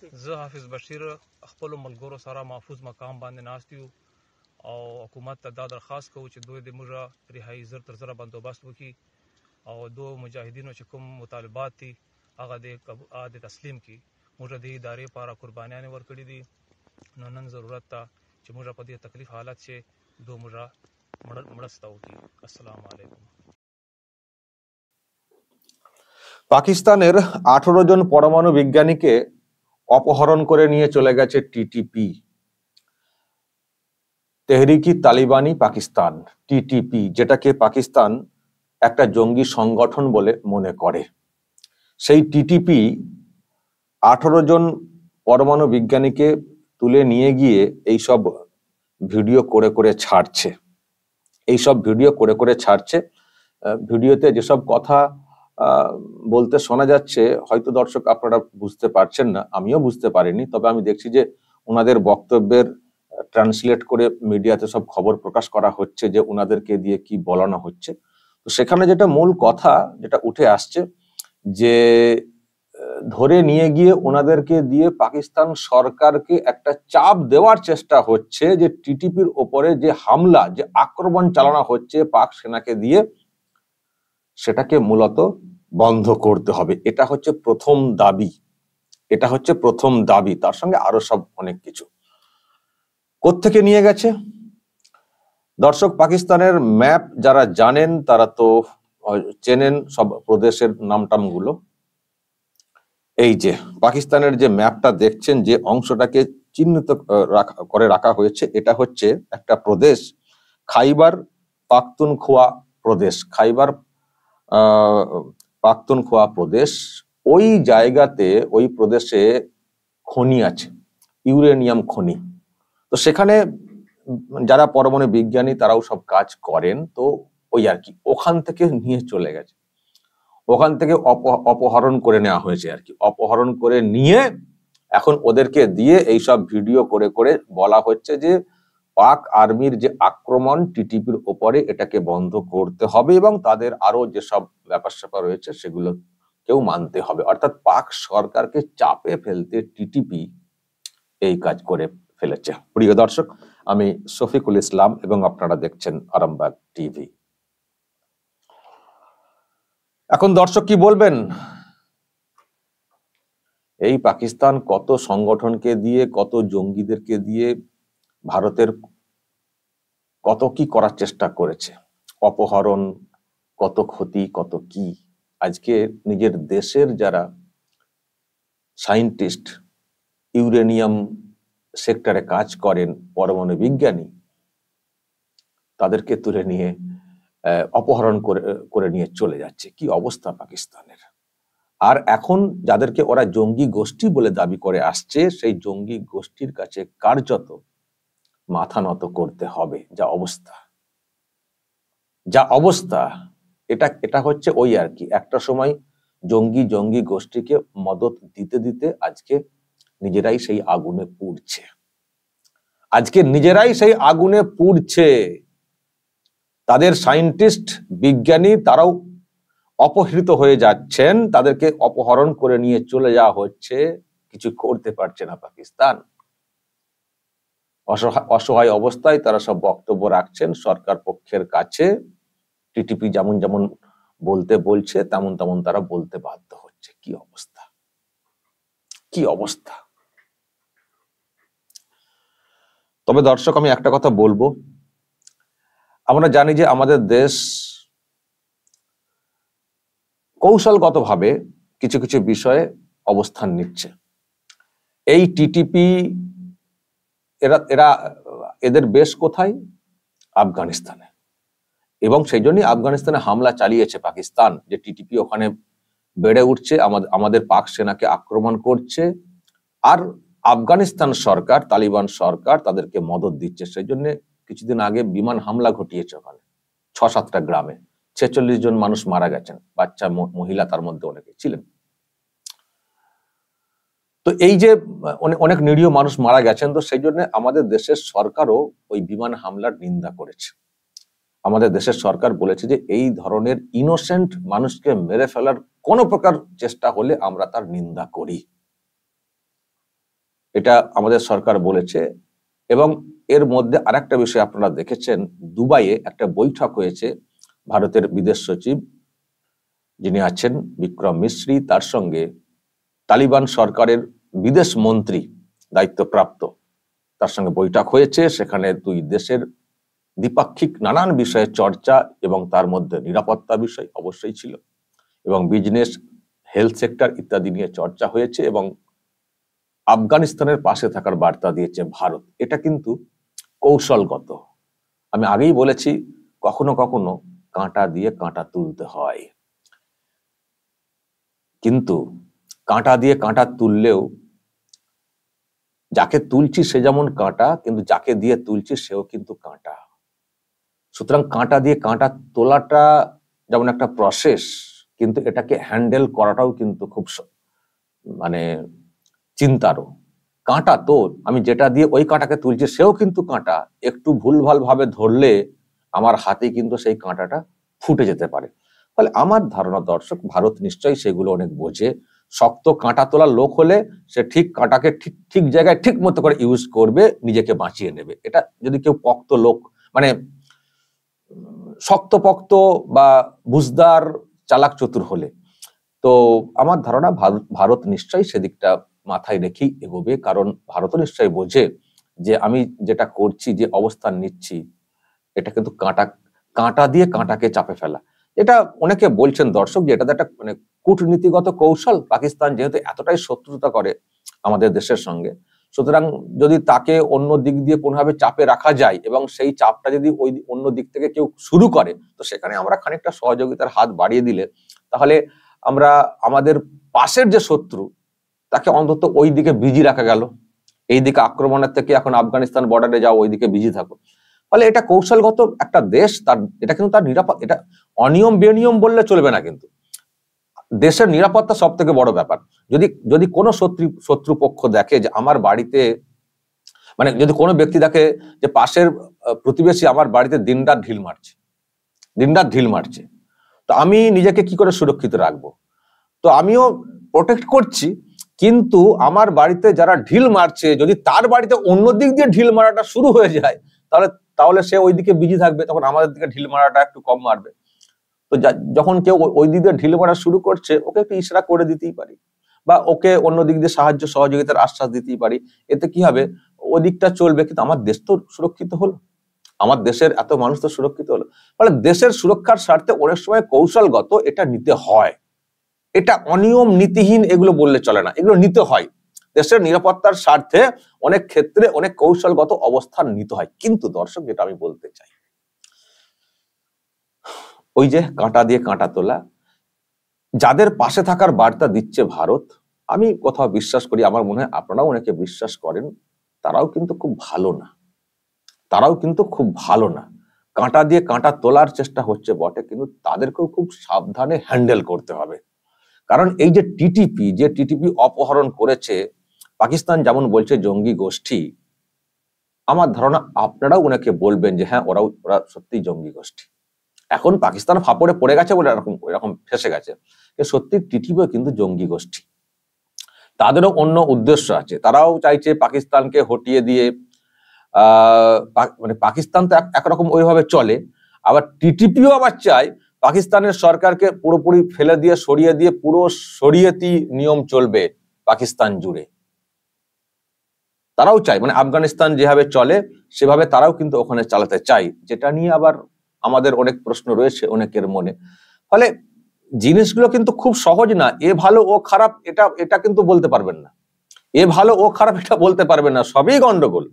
زه حافظ بشیر خپل ملګرو سره محفوظ مقام باندې ناست یو او حکومت ته دا درخواست کوو چې دوی د موږ رهایی زر تر زره بندوبست وکړي او دو مجاهدینو چې کوم مطالبات دي هغه د تسلیم کړي. موږ د ادارې لپاره قربانیانې ورکړي دي، نو نن ضرورت ته چې موږ په دې تکلیف حالت چې دو موږ مرسته وکړي. আসসালামু আলাইকুম। পাকিস্তানের 18 জন পরমাণু বিজ্ঞানীকে অপহরণ করে নিয়ে চলে গেছে টিটিপি, তেহরিকি তালিবানি পাকিস্তান, টিটিপি, যেটাকে পাকিস্তান একটা জঙ্গি সংগঠন বলে মনে করে। সেই টিটিপি 18 জন পরমাণু বিজ্ঞানীকে তুলে নিয়ে গিয়ে এইসব ভিডিও করে ছাড়ছে। এইসব ভিডিও করে ছাড়ছে। ভিডিওতে যেসব কথা বলতে শোনা যাচ্ছে হয়তো দর্শক আপনারা বুঝতে পারছেন না, আমিও বুঝতে পারিনি, তবে আমি দেখছি যে ওনাদের বক্তব্যের ট্রান্সলেট করে মিডিয়াতে সব খবর প্রকাশ করা হচ্ছে যে ওনাদেরকে দিয়ে কি বলানো হচ্ছে। তো সেখানে যেটা মূল কথা যেটা উঠে আসছে যে ধরে নিয়ে গিয়ে ওনাদেরকে দিয়ে পাকিস্তান সরকারকে একটা চাপ দেওয়ার চেষ্টা হচ্ছে যে টিটিপির ওপরে যে হামলা, যে আক্রমণ চালানো হচ্ছে পাক সেনাকে দিয়ে, সেটাকে মূলত বন্ধ করতে হবে। এটা হচ্ছে প্রথম দাবি, এটা হচ্ছে প্রথম দাবি। তার সঙ্গে আরো সব অনেক কিছু। কোত্থেকে নিয়ে গেছে দর্শক? পাকিস্তানের ম্যাপ যারা জানেন তারা তো চেনেন সব প্রদেশের নামটামগুলো। এই যে পাকিস্তানের যে ম্যাপটা দেখছেন, যে অংশটাকে চিহ্নিত করে রাখা হয়েছে, এটা হচ্ছে একটা প্রদেশ, খাইবার পাখতুনখোয়া প্রদেশ। খাইবার পাখতুনখোয়া প্রদেশ। ওই জায়গাতে, ওই প্রদেশে খনি আছে, ইউরেনিয়াম খনি। তো সেখানে যারা পরমাণু বিজ্ঞানী তারাও সব কাজ করেন। তো ওই আর কি ওখান থেকে নিয়ে চলে গেছে, ওখান থেকে অপহরণ করে নেওয়া হয়েছে আর কি। অপহরণ করে নিয়ে এখন ওদেরকে দিয়ে এইসব ভিডিও করে বলা হচ্ছে যে পাক আর্মির যে আক্রমণ টিটিপির ওপরে, এটাকে বন্ধ করতে হবে এবং তাদের আরো যেসব ব্যাপার স্যাপার রয়েছে সেগুলো কেউ মানতে হবে। অর্থাৎ পাক সরকারকে চাপে ফেলতে টিটিপি এই কাজ করে ফেলেছে। প্রিয় দর্শক, আমি শফিকুল ইসলাম এবং আপনারা দেখছেন আরামবাগ টিভি। এখন দর্শক কি বলবেন? এই পাকিস্তান কত সংগঠনকে দিয়ে, কত জঙ্গিদেরকে দিয়ে ভারতের কত কি করার চেষ্টা করেছে, অপহরণ, কত ক্ষতি, কত কি। আজকে নিজের দেশের যারা সায়েন্টিস্ট, ইউরেনিয়াম সেক্টরে কাজ করেন, পরমাণু বিজ্ঞানী, তাদেরকে তুলে নিয়ে অপহরণ করে নিয়ে চলে যাচ্ছে। কি অবস্থা পাকিস্তানের। আর এখন যাদেরকে ওরা জঙ্গি গোষ্ঠী বলে দাবি করে আসছে, সেই জঙ্গি গোষ্ঠীর কাছে কার্যত মাথা নত করতে হবে। যা অবস্থা, যা অবস্থা, এটা হচ্ছে ওই আর কি। একটা সময় জঙ্গি গোষ্ঠীকে মদত দিতে দিতে আজকে নিজেরাই সেই আগুনে পুড়ছে। আজকে নিজেরাই সেই আগুনে পুড়ছে। তাদের সায়েন্টিস্ট, বিজ্ঞানী, তারাও অপহৃত হয়ে যাচ্ছেন, তাদেরকে অপহরণ করে নিয়ে চলে যাওয়া হচ্ছে। কিছু করতে পারছে না পাকিস্তান। অসহায় অবস্থায় তারা সব বক্তব্য রাখছেন সরকার পক্ষের কাছে। টিটিপি যেমন যেমন বলতে বলছে তেমন তেমন তারা বলতে বাধ্য হচ্ছে। কি অবস্থা, কি অবস্থা। তবে দর্শক, আমি একটা কথা বলবো, আমরা জানি যে আমাদের দেশ কৌশলগতভাবে কিছু কিছু বিষয়ে অবস্থান নিচ্ছে। এই টিটিপি এদের বেশ কোথায়? আফগানিস্তানে। এবং সেই জন্যই আফগানিস্তানে হামলা চালিয়েছে পাকিস্তান, যে টিটিপি ওখানে বেড়ে উঠছে, আমাদের পাক সেনাকে আক্রমণ করছে। আর আফগানিস্তান সরকার, তালিবান সরকার তাদেরকে মদত দিচ্ছে। সেই জন্য কিছুদিন আগে বিমান হামলা ঘটিয়েছে ওখানে 6-7টা গ্রামে। 46 জন মানুষ মারা গেছেন, বাচ্চা, মহিলা তার মধ্যে অনেকে ছিলেন। তো এই যে অনেক নিরীহ মানুষ মারা গেছেন, তো সেই জন্য আমাদের দেশের সরকারও ওই বিমান হামলার নিন্দা করেছে। আমাদের দেশের সরকার বলেছে যে এই ধরনের ইনোসেন্ট মানুষকে মেরে ফেলার কোন প্রকার চেষ্টা হলে আমরা তার নিন্দা করি। এটা আমাদের সরকার বলেছে। এবং এর মধ্যে আরেকটা বিষয় আপনারা দেখেছেন, দুবাইয়ে একটা বৈঠক হয়েছে ভারতের বিদেশ সচিব যিনি আছেন বিক্রম মিশ্রি, তার সঙ্গে তালিবান সরকারের বিদেশ মন্ত্রী দায়িত্বপ্রাপ্ত, তার সঙ্গে বৈঠক হয়েছে। সেখানে দুই দেশের দ্বিপাক্ষিক নানান বিষয়ে চর্চা এবং তার মধ্যে নিরাপত্তা বিষয় অবশ্যই ছিল, এবং বিজনেস, হেলথ সেক্টর ইত্যাদি নিয়ে চর্চা হয়েছে, এবং আফগানিস্তানের পাশে থাকার বার্তা দিয়েছে ভারত। এটা কিন্তু কৌশলগত। আমি আগেই বলেছি, কখনো কখনো কাঁটা দিয়ে কাঁটা তুলতে হয়, কিন্তু কাঁটা দিয়ে কাঁটা তুললেও যাকে তুলছি সে যেমন কাঁটা, কিন্তু যাকে দিয়ে তুলছি সেও কিন্তু কাঁটা। সুতরাং কাঁটা দিয়ে কাঁটা তোলাটা যেমন একটা প্রসেস, কিন্তু এটাকে হ্যান্ডেল করাটাও কিন্তু খুব মানে চিন্তারও। কাঁটা তো আমি যেটা দিয়ে ওই কাঁটাকে তুলছি সেও কিন্তু কাঁটা, একটু ভুলভাল ভাবে ধরলে আমার হাতে কিন্তু সেই কাঁটাটা ফুটে যেতে পারে। ফলে আমার ধারণা দর্শক, ভারত নিশ্চয়ই সেগুলো অনেক বোঝে। শক্ত কাঁটা তোলার লোক হলে সে ঠিক কাঁটাকে ঠিক ঠিক জায়গায় ঠিক মতো করে ইউজ করবে, নিজেকে বাঁচিয়ে নেবে। এটা যদি কেউ পক্ত লোক, মানে শক্তপোক্ত বা বুঝদার চালাক চতুর হলে, তো আমার ধারণা ভারত নিশ্চয়ই সেদিকটা মাথায় রেখেই এগোবে। কারণ ভারতও নিশ্চয়ই বোঝে যে আমি যেটা করছি, যে অবস্থান নিচ্ছি, এটা কিন্তু কাঁটা দিয়ে কাঁটাকে চাপে ফেলা। এটা অনেকে বলছেন দর্শক যে এটা একটা মানে কূটনীতিগত কৌশল। পাকিস্তান যেহেতু এতটাই শত্রুতা করে আমাদের দেশের সঙ্গে, সুতরাং যদি তাকে অন্য দিক দিয়ে কোনোভাবে চাপে রাখা যায় এবং সেই চাপটা যদি ওই অন্য দিক থেকে কেউ শুরু করে, তো সেখানে আমরা খানিকটা সহযোগিতার হাত বাড়িয়ে দিলে তাহলে আমরা আমাদের পাশের যে শত্রু তাকে অন্তত ওই দিকে বিজি রাখা গেল। এই দিকে আক্রমণের থেকে এখন আফগানিস্তান বর্ডারে যাও, ওই দিকে বিজি থাকো। ফলে এটা কৌশলগত একটা দেশ, তার এটা কিন্তু তার নিরাপদ, এটা অনিয়ম বেনিয়ম বললে চলবে না। কিন্তু দেশের নিরাপত্তা সব থেকে বড় ব্যাপার। যদি যদি কোনো শত্রু পক্ষ দেখে যে আমার বাড়িতে, মানে যদি কোনো ব্যক্তি দেখে যে পাশের প্রতিবেশী আমার বাড়িতে দিনরাত ঢিল মারছে, তো আমি নিজেকে কি করে সুরক্ষিত রাখবো? তো আমিও প্রোটেক্ট করছি, কিন্তু আমার বাড়িতে যারা ঢিল মারছে, যদি তার বাড়িতে অন্য দিক দিয়ে ঢিল মারাটা শুরু হয়ে যায়, তাহলে সে ওই দিকে বিজি থাকবে, তখন আমাদের দিকে ঢিল মারাটা একটু কম মারবে। তো যখন কেউ ওই দিক দিয়ে ঢিল মারা শুরু করছে, ওকে একটু ইশারা করে দিতেই পারি, বা ওকে অন্য দিক দিয়ে সাহায্য সহযোগিতার আশ্বাস দিতেই পারি। এতে কি হবে, ওদিকটা চলবে, কিন্তু আমার দেশ তো সুরক্ষিত হলো, আমার দেশের এত মানুষ তো সুরক্ষিত হলো। ফলে দেশের সুরক্ষার স্বার্থে অনেক সময় কৌশলগত এটা নিতে হয়। এটা অনিয়ম নীতিহীন এগুলো বললে চলে না, এগুলো নিতে হয়। দেশের নিরাপত্তার স্বার্থে অনেক ক্ষেত্রে অনেক কৌশলগত অবস্থান নিতে হয়। কিন্তু দর্শক, যেটা আমি বলতে চাই, ওই যে কাঁটা দিয়ে কাঁটা তোলা, যাদের পাশে থাকার বার্তা দিচ্ছে ভারত, আমি কোথাও বিশ্বাস করি, আমার মনে হয় আপনারাও অনেকে বিশ্বাস করেন, তারাও কিন্তু খুব ভালো না। কাঁটা দিয়ে কাঁটা তোলার চেষ্টা হচ্ছে বটে, কিন্তু তাদেরকেও খুব সাবধানে হ্যান্ডেল করতে হবে। কারণ এই যে টিটিপি অপহরণ করেছে পাকিস্তান, যেমন বলছে জঙ্গি গোষ্ঠী, আমার ধারণা আপনারাও ওনাকে বলবেন যে হ্যাঁ, ওরা সত্যি জঙ্গি গোষ্ঠী। এখন পাকিস্তান ফাপড়ে পড়ে গেছে বলে এরকম ফেসে গেছে, সত্যি টিটিপিও কিন্তু জঙ্গি গোষ্ঠী। তাদেরও অন্য উদ্দেশ্য আছে, তারাও চাইছে পাকিস্তানকে হটিয়ে দিয়ে, মানে পাকিস্তান তো একরকম ওইভাবে চলে, আবার টিটিপিও আবার চায় পাকিস্তানের সরকারকে পুরোপুরি ফেলে দিয়ে, সরিয়ে দিয়ে, পুরো শরিয়তি নিয়ম চলবে পাকিস্তান জুড়ে। তারাও চায়, মানে আফগানিস্তান যেভাবে চলে সেভাবে তারাও কিন্তু ওখানে চালাতে চায়, যেটা নিয়ে আবার আমাদের অনেক প্রশ্ন রয়েছে অনেকের মনে। ফলে জিনিসগুলো কিন্তু খুব সহজ না। এ ভালো ও খারাপ এটা কিন্তু বলতে পারবেন না, এ ভালো ও খারাপ এটা বলতে পারবেন না, সবই গন্ডগোল।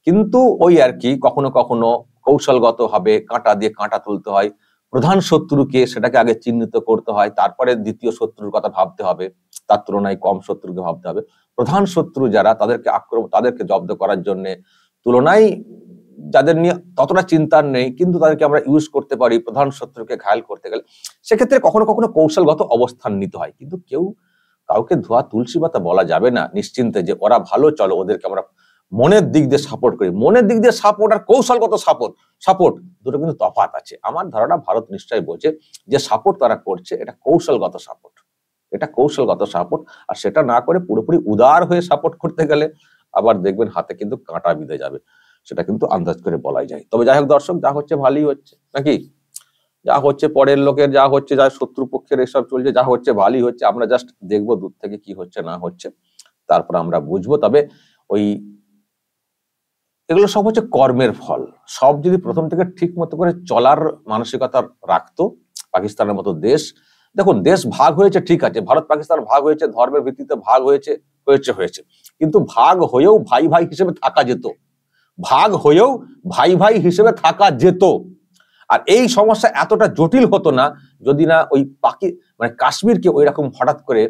কিন্তু ওই আর কি, কখনো কখনো কৌশলগত ভাবে কাঁটা দিয়ে কাঁটা তুলতে হয়। প্রধান শত্রুকে সেটাকে আগে চিহ্নিত করতে হয়, তারপরে দ্বিতীয় শত্রুর কথা ভাবতে হবে, তার তুলনায় কম শত্রুকে ভাবতে হবে। প্রধান শত্রু যারা, তাদেরকে জব্দ করার জন্য তুলনায় যাদের নিয়ে ততটা চিন্তার নেই, কিন্তু তাদেরকে আমরা ইউজ করতে পারি প্রধান শত্রুকে ঘায়েল করতে গেলে, সেক্ষেত্রে কখনো কখনো কৌশলগত অবস্থান নিতে হয়। কিন্তু কাউকে ধোয়া তুলসী পাতা বলা যাবে না নিশ্চিন্তে যে ওরা ভালো, চলো ওদেরকে আমরা মনের দিক দিয়ে সাপোর্ট করি। মনের দিক দিয়ে সাপোর্ট আর কৌশলগত সাপোর্ট দুটো কিন্তু তফাৎ আছে। আমার ধারণা ভারত নিশ্চয়ই বোঝে যে সাপোর্ট তারা করছে এটা কৌশলগত সাপোর্ট, আর সেটা না করে পুরোপুরি উদার হয়ে সাপোর্ট করতে গেলে আবার দেখবেন হাতে কিন্তু কাঁটা বিঁধে যাবে, সেটা কিন্তু আন্দাজ করে বলাই যায়। তবে যাই হোক দর্শক, যা হচ্ছে ভালোই হচ্ছে, নাকি? যা হচ্ছে পরের লোকের, যা হচ্ছে, যা শত্রু পক্ষের এসব চলছে, যা হচ্ছে ভালোই হচ্ছে। আমরা জাস্ট দেখবো দূর থেকে কি হচ্ছে না হচ্ছে, তারপর আমরা বুঝবো। তবে ওই এগুলো সব হচ্ছে কর্মের ফল। সব যদি প্রথম থেকে ঠিক মতো করে চলার মানসিকতা রাখতো পাকিস্তানের মতো দেশ, দেখুন দেশ ভাগ হয়েছে ঠিক আছে, ভারত পাকিস্তান ভাগ হয়েছে, ধর্মের ভিত্তিতে ভাগ হয়েছে, কিন্তু ভাগ হয়েও ভাই ভাই হিসেবে থাকা যেত, ভাগ হয়েও ভাই ভাই হিসেবে থাকা যেত। আর এই সমস্যা এতটা জটিল হতো না যদি না ওই মানে কাশ্মীরকে ওই রকম হঠাৎ করে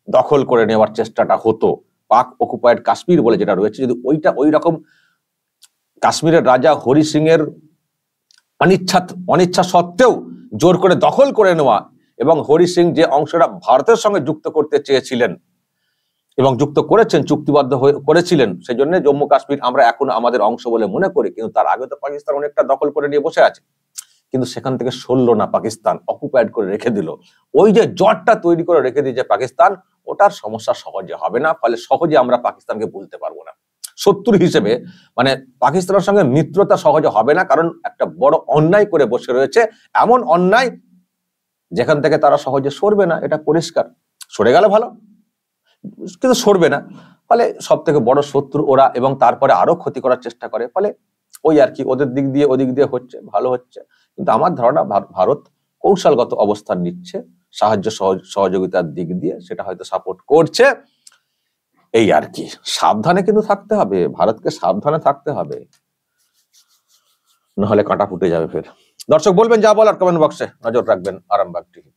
দখল করে নেওয়ার চেষ্টাটা হতো। পাক অকুপায়েড কাশ্মীর বলে যেটা রয়েছে, যদি ওইটা ওই রকম কাশ্মীরের রাজা হরি সিং এর অনিচ্ছা সত্ত্বেও জোর করে দখল করে নেওয়া, এবং হরি সিং যে অংশটা ভারতের সঙ্গে যুক্ত করতে চেয়েছিলেন এবং যুক্ত করেছেন, চুক্তিবদ্ধ করেছিলেন, সেই জন্য জম্মু কাশ্মীর আমরা এখন আমাদের অংশ বলে মনে করি, কিন্তু তার আগে তো পাকিস্তান অনেকটা দখল করে নিয়ে বসে আছে, কিন্তু সেখান থেকে সরল না পাকিস্তান, অকুপায়েড করে রেখে দিল। ওই যে জটটা তৈরি করে রেখে দিয়েছে পাকিস্তান, ওটার সমস্যা সহজে হবে না, ফলে সহজে আমরা পাকিস্তানকে ভুলতে পারবো না শত্রু হিসেবে। মানে পাকিস্তানের সঙ্গে মিত্রতা সহজে হবে না, কারণ একটা বড় অন্যায় করে বসে রয়েছে, এমন অন্যায় যেখান থেকে তারা সহজে সরবে না, এটা পরিষ্কার। সরে গেলে ভালো, কিন্তু সরবে না, ফলে সব থেকে বড় শত্রু ওরা, এবং তারপরে আরো ক্ষতি করার চেষ্টা করে। ফলে ওই আর কি, ওদের দিক দিয়ে ওদিক দিয়ে হচ্ছে, ভালো হচ্ছে। কিন্তু আমার ধারণা ভারত কৌশলগত অবস্থান নিচ্ছে, সাহায্য সহযোগিতার দিক দিয়ে সেটা হয়তো সাপোর্ট করছে, এই আর কি। সাবধানে কিন্তু থাকতে হবে, ভারতকে সাবধানে থাকতে হবে, নাহলে কাঁটা ফুটে যাবে ফের। দর্শক বলবেন যা বলার কমেন্ট বক্সে, নজর রাখবেন আরামবাগ টিভি।